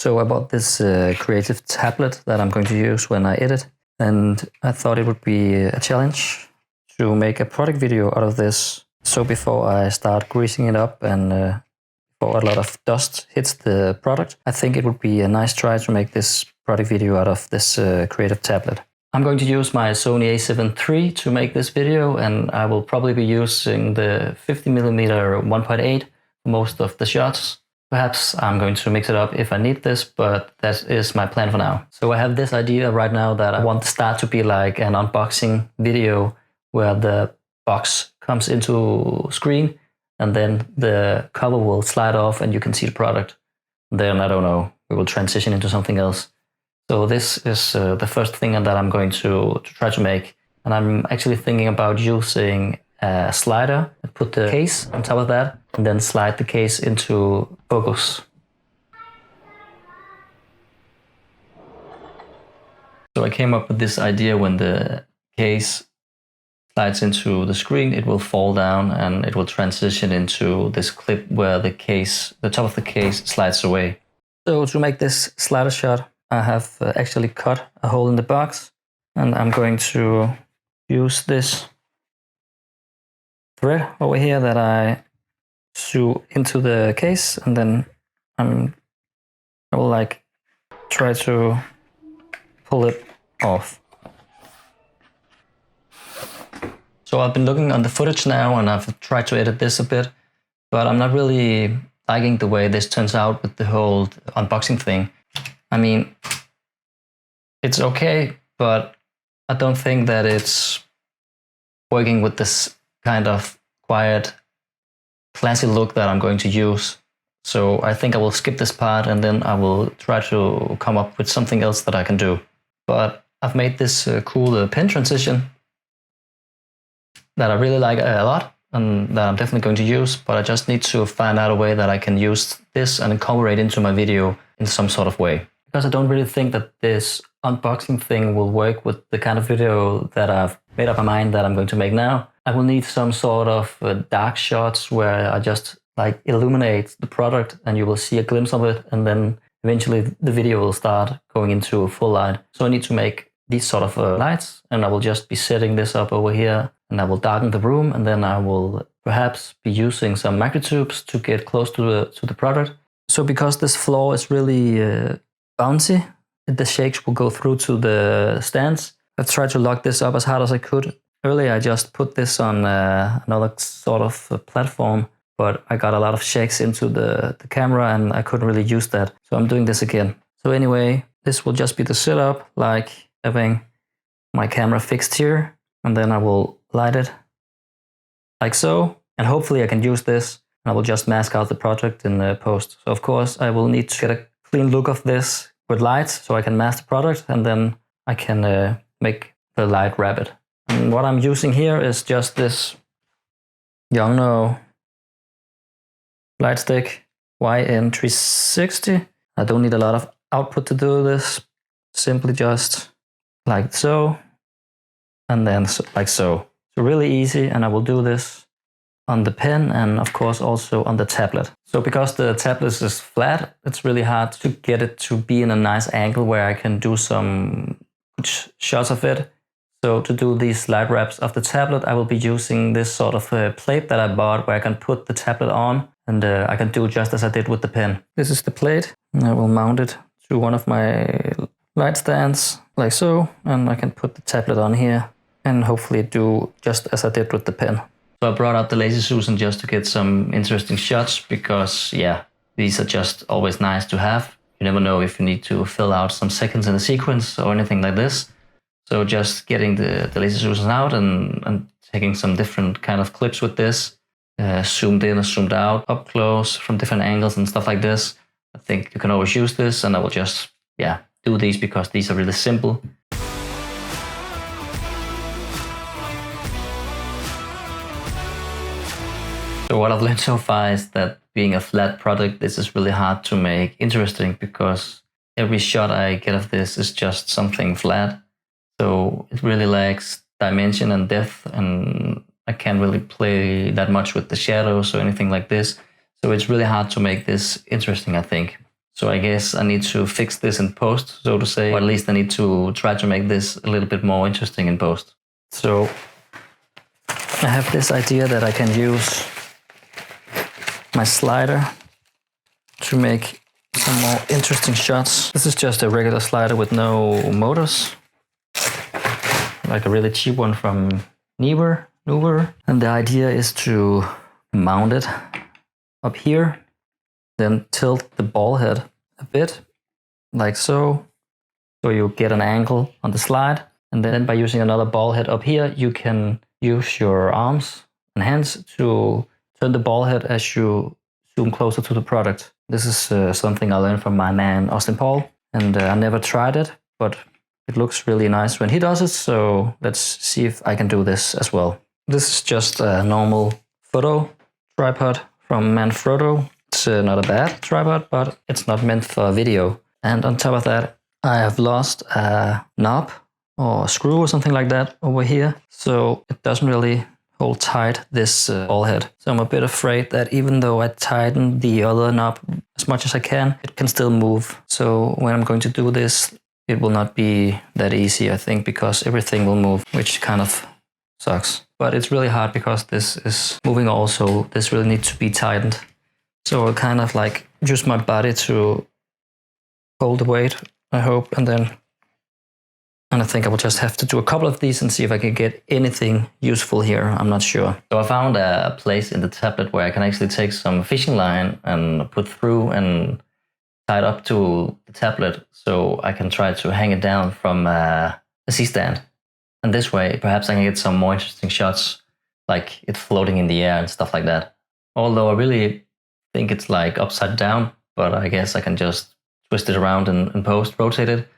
So I bought this creative tablet that I'm going to use when I edit, and I thought it would be a challenge to make a product video out of this. So before I start greasing it up and before a lot of dust hits the product, I think it would be a nice try to make this product video out of this creative tablet. I'm going to use my Sony a7 III to make this video, and I will probably be using the 50mm 1.8 for most of the shots. Perhaps I'm going to mix it up if I need this, but that is my plan for now. So I have this idea right now that I want the start to be like an unboxing video where the box comes into screen and then the cover will slide off and you can see the product. Then, I don't know, we will transition into something else. So this is the first thing that I'm going to try to make. And I'm actually thinking about using a slider and put the case on top of that and then slide the case into focus. So I came up with this idea: when the case slides into the screen, it will fall down and it will transition into this clip where the top of the case slides away. So to make this slider shot, I have actually cut a hole in the box, and I'm going to use this thread over here that I sew into the case, and then I will like try to pull it off. So I've been looking on the footage now and I've tried to edit this a bit, but I'm not really liking the way this turns out with the whole unboxing thing. I mean, it's okay, but I don't think that it's working with this kind of quiet, classy look that I'm going to use. So I think I will skip this part and then I will try to come up with something else that I can do. But I've made this cool pen transition that I really like a lot and that I'm definitely going to use, but I just need to find out a way that I can use this and incorporate into my video in some sort of way. Because I don't really think that this unboxing thing will work with the kind of video that I've made up my mind that I'm going to make now. I will need some sort of dark shots where I just like illuminate the product and you will see a glimpse of it, and then eventually the video will start going into full light. So I need to make these sort of lights, and I will just be setting this up over here, and I will darken the room, and then I will perhaps be using some microtubes to get close to the product. So because this floor is really bouncy, the shakes will go through to the stands. I tried to lock this up as hard as I could. Earlier I just put this on another sort of platform, but I got a lot of shakes into the camera and I couldn't really use that. So I'm doing this again. So anyway, this will just be the setup, like having my camera fixed here, and then I will light it like so. And hopefully I can use this, and I will just mask out the product in the post. So of course I will need to get a clean look of this with lights so I can mask the product, and then I can make the light rapid. And what I'm using here is just this Yongnuo light stick YN360. I don't need a lot of output to do this. Simply just like so, and then like so. So really easy, and I will do this on the pen and of course also on the tablet. So because the tablet is flat, it's really hard to get it to be in a nice angle where I can do some good shots of it. So to do these light wraps of the tablet, I will be using this sort of plate that I bought where I can put the tablet on, and I can do just as I did with the pen. This is the plate, and I will mount it to one of my light stands like so, and I can put the tablet on here and hopefully do just as I did with the pen. So I brought out the Lazy Susan just to get some interesting shots because, yeah, these are just always nice to have. You never know if you need to fill out some seconds in a sequence or anything like this. So just getting the Lazy Susan out and taking some different kind of clips with this, zoomed in or zoomed out, up close from different angles and stuff like this. I think you can always use this, and I will just, yeah, do these because these are really simple. So what I've learned so far is that being a flat product, this is really hard to make interesting because every shot I get of this is just something flat. So it really lacks dimension and depth, and I can't really play that much with the shadows or anything like this. So it's really hard to make this interesting, I think. So I guess I need to fix this in post, so to say, or at least I need to try to make this a little bit more interesting in post. So I have this idea that I can use my slider to make some more interesting shots. This is just a regular slider with no motors, like a really cheap one from Neewer. And the idea is to mount it up here, then tilt the ball head a bit, like so. So you get an angle on the slide. And then by using another ball head up here, you can use your arms and hands to turn the ball head as you zoom closer to the product. This is something I learned from my man, Austin Paul. And I never tried it, but it looks really nice when he does it. So let's see if I can do this as well. This is just a normal photo tripod from Manfrotto. It's not a bad tripod, but it's not meant for video. And on top of that, I have lost a knob or a screw or something like that over here. So it doesn't really hold tight this ball head. So I'm a bit afraid that even though I tighten the other knob as much as I can still move. So when I'm going to do this, it will not be that easy, I think, because everything will move, which kind of sucks. But it's really hard because this is moving also. This really needs to be tightened. So I'll kind of like use my body to hold the weight, I hope, and I think I will just have to do a couple of these and see if I can get anything useful here. I'm not sure. So I found a place in the tablet where I can actually take some fishing line and put through and tie it up to the tablet so I can try to hang it down from a C-stand. And this way, perhaps I can get some more interesting shots, like it floating in the air and stuff like that. Although I really think it's like upside down, but I guess I can just twist it around and post, rotate it.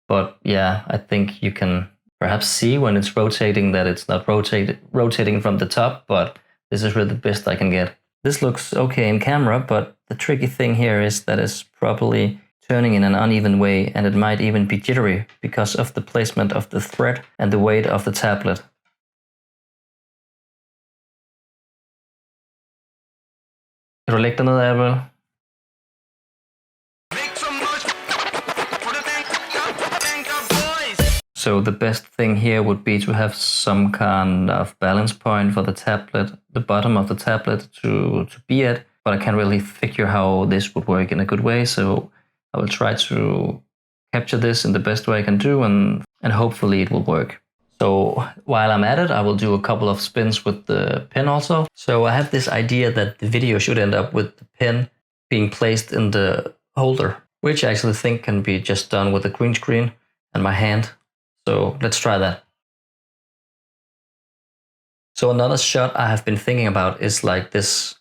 But yeah, I think you can perhaps see when it's rotating that it's not rotating from the top, but this is really the best I can get. This looks okay in camera, but the tricky thing here is that it's probably turning in an uneven way, and it might even be jittery because of the placement of the thread and the weight of the tablet. Kan du lægge dig ned, Apple? So the best thing here would be to have some kind of balance point for the tablet, the bottom of the tablet to be at, but I can't really figure how this would work in a good way, so I will try to capture this in the best way I can do, and hopefully it will work. So while I'm at it, I will do a couple of spins with the pen also. So I have this idea that the video should end up with the pen being placed in the holder, which I actually think can be just done with a green screen and my hand. So let's try that. So another shot I have been thinking about is like this,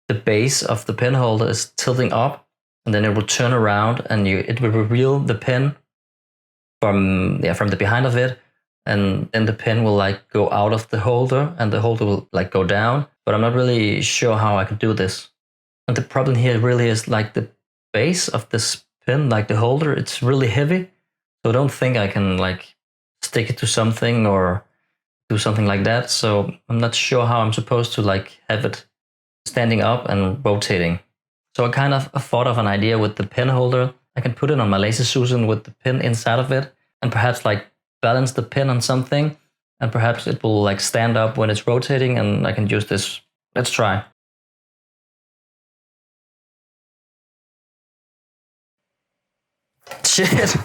the base of the pen holder is tilting up, and then it will turn around and it will reveal the pen from the behind of it, and then the pen will like go out of the holder and the holder will like go down. But I'm not really sure how I could do this. And the problem here really is like the base of this pen, like the holder, it's really heavy. So I don't think I can like stick it to something or do something like that. So I'm not sure how I'm supposed to like have it standing up and rotating. So I kind of thought of an idea with the pen holder. I can put it on my Lazy Susan with the pin inside of it and perhaps like balance the pin on something, and perhaps it will like stand up when it's rotating and I can use this. Let's try. Shit!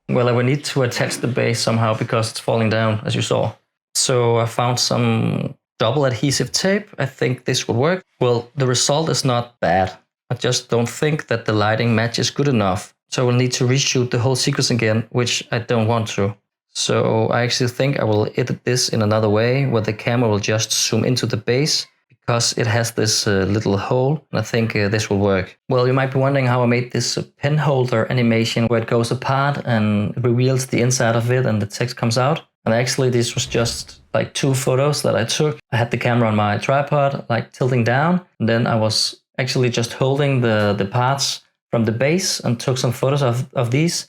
Well, I will need to attach the base somehow because it's falling down, as you saw. So I found some double adhesive tape. I think this will work. Well, the result is not bad. I just don't think that the lighting matches good enough. So I will need to reshoot the whole sequence again, which I don't want to. So I actually think I will edit this in another way, where the camera will just zoom into the base because it has this little hole, and I think this will work. Well, you might be wondering how I made this pen holder animation where it goes apart and reveals the inside of it and the text comes out. And actually this was just like 2 photos that I took. I had the camera on my tripod, like tilting down, and then I was actually just holding the parts from the base and took some photos of these.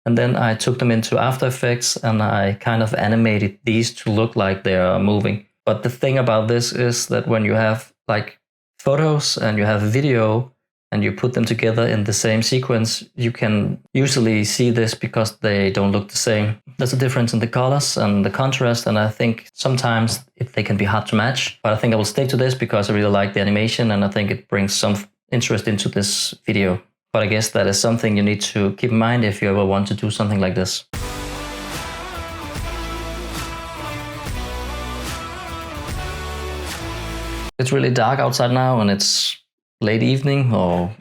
And then I took them into After Effects and I kind of animated these to look like they are moving. But the thing about this is that when you have like photos and you have video, and you put them together in the same sequence, you can usually see this because they don't look the same. There's a difference in the colors and the contrast, and I think sometimes they can be hard to match. But I think I will stick to this because I really like the animation, and I think it brings some interest into this video. But I guess that is something you need to keep in mind if you ever want to do something like this. It's really dark outside now, and it's late evening or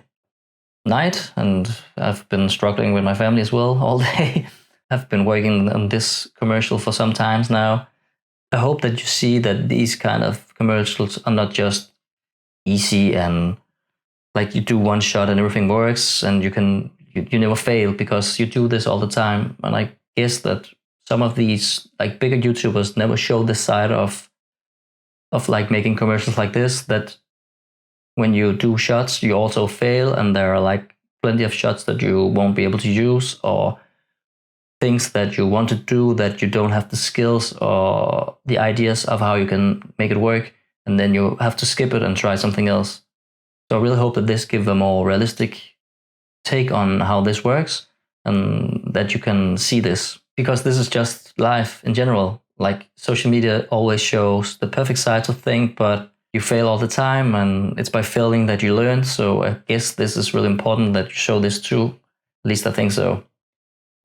night, and I've been struggling with my family as well all day. I've been working on this commercial for some times now. I hope that you see that these kind of commercials are not just easy and like you do one shot and everything works and you never fail because you do this all the time. And I guess that some of these like bigger YouTubers never show this side of like making commercials like this, that when you do shots, you also fail, and there are like plenty of shots that you won't be able to use, or things that you want to do that you don't have the skills or the ideas of how you can make it work, and then you have to skip it and try something else. So I really hope that this gives a more realistic take on how this works, and that you can see this, because this is just life in general. Like social media always shows the perfect sides of things, but you fail all the time, and it's by failing that you learn. So I guess this is really important that you show this too. At least I think so.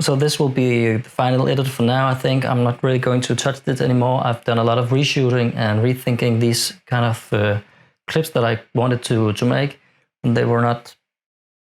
So this will be the final edit for now. I think I'm not really going to touch this anymore. I've done a lot of reshooting and rethinking these kind of clips that I wanted to make. And they were not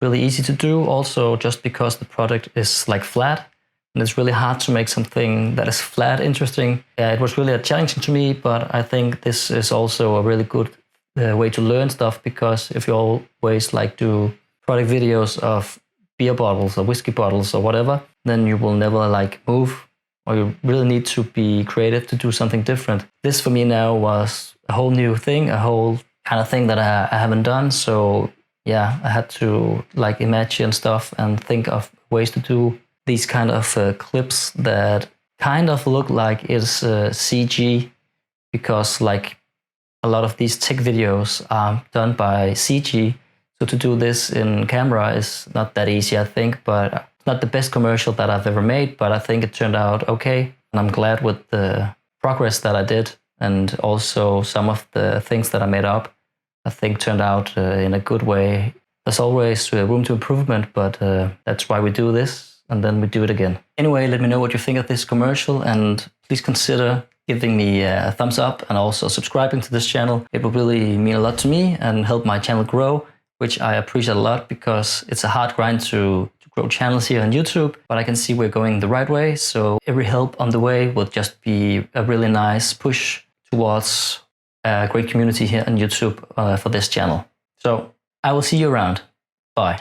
really easy to do, also just because the product is like flat. And it's really hard to make something that is flat interesting. It was really challenging to me, but I think this is also a really good way to learn stuff, because if you always like do product videos of beer bottles or whiskey bottles or whatever, then you will never like move, or you really need to be creative to do something different. This for me now was a whole new thing, a whole kind of thing that I haven't done. So yeah, I had to like imagine stuff and think of ways to do these kind of clips that kind of look like it's CG, because like a lot of these tech videos are done by CG. So to do this in camera is not that easy, I think, but it's not the best commercial that I've ever made, but I think it turned out okay. And I'm glad with the progress that I did, and also some of the things that I made up, I think turned out in a good way. There's always room to improvement, but that's why we do this. And then we do it again. Anyway, let me know what you think of this commercial, and please consider giving me a thumbs up and also subscribing to this channel. It will really mean a lot to me and help my channel grow, which I appreciate a lot, because it's a hard grind to grow channels here on YouTube, but I can see we're going the right way. So every help on the way would just be a really nice push towards a great community here on YouTube for this channel. So I will see you around. Bye.